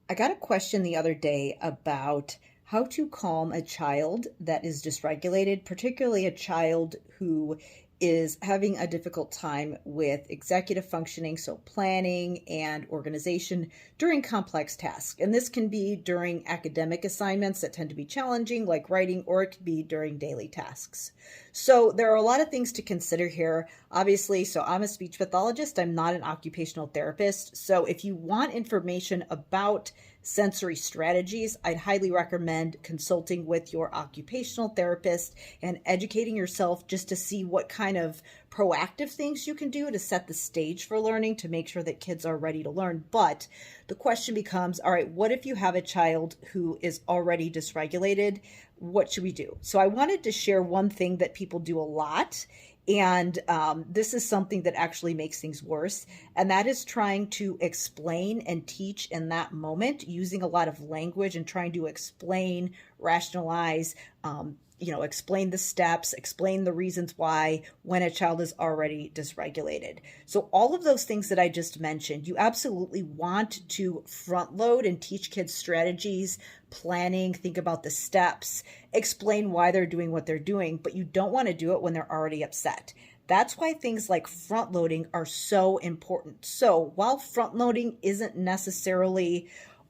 I got a question the other day about how to calm a child that is dysregulated, particularly a child who is having a difficult time with executive functioning, so planning and organization during complex tasks. And this can be during academic assignments that tend to be challenging, like writing, or it could be during daily tasks. So there are a lot of things to consider here. Obviously, so I'm a speech pathologist, I'm not an occupational therapist. So if you want information about sensory strategies, I'd highly recommend consulting with your occupational therapist and educating yourself just to see what kind of proactive things you can do to set the stage for learning to make sure that kids are ready to learn. But the question becomes, all right, what if you have a child who is already dysregulated? What should we do? So I wanted to share one thing that people do a lot, and this is something that actually makes things worse. And that is trying to explain and teach in that moment using a lot of language and trying to explain, rationalize, explain the steps, explain the reasons why when a child is already dysregulated. So all of those things that I just mentioned, you absolutely want to front load and teach kids strategies, planning, think about the steps, explain why they're doing what they're doing, but you don't want to do it when they're already upset. That's why things like front loading are so important. So while front loading isn't necessarily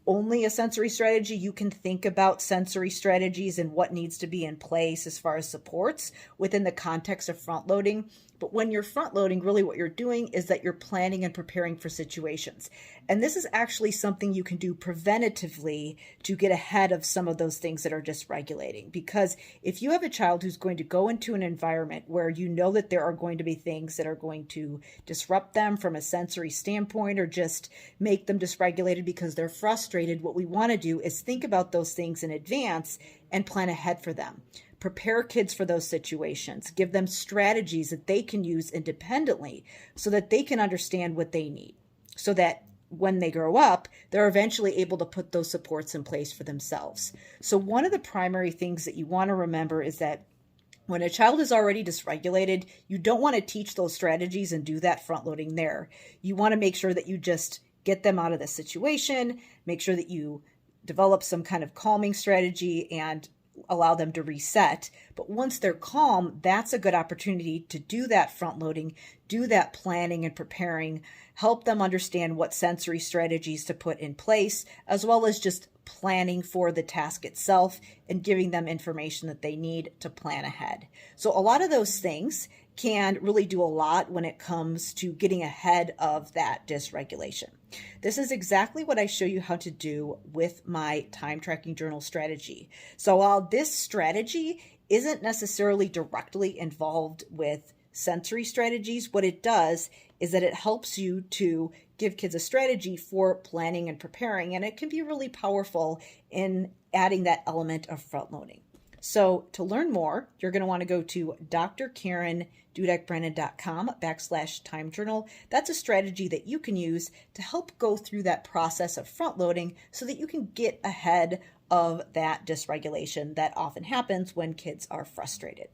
only a sensory strategy, you can think about sensory strategies and what needs to be in place as far as supports within the context of front loading. But when you're front loading, really what you're doing is that you're planning and preparing for situations. And this is actually something you can do preventatively to get ahead of some of those things that are dysregulating. Because if you have a child who's going to go into an environment where you know that there are going to be things that are going to disrupt them from a sensory standpoint or just make them dysregulated because they're frustrated, what we want to do is think about those things in advance and plan ahead for them. Prepare kids for those situations. Give them strategies that they can use independently so that they can understand what they need, so that when they grow up, they're eventually able to put those supports in place for themselves. So one of the primary things that you want to remember is that when a child is already dysregulated, you don't want to teach those strategies and do that front loading there. You want to make sure that you just get them out of the situation, make sure that you develop some kind of calming strategy and allow them to reset. But once they're calm, that's a good opportunity to do that front loading, do that planning and preparing, help them understand what sensory strategies to put in place, as well as just planning for the task itself and giving them information that they need to plan ahead. So a lot of those things can really do a lot when it comes to getting ahead of that dysregulation. This is exactly what I show you how to do with my time tracking journal strategy. So while this strategy isn't necessarily directly involved with sensory strategies, what it does is that it helps you to give kids a strategy for planning and preparing, and it can be really powerful in adding that element of front loading. So to learn more, you're going to want to go to drkarendudek-brannan.com/time journal. That's a strategy that you can use to help go through that process of front loading so that you can get ahead of that dysregulation that often happens when kids are frustrated.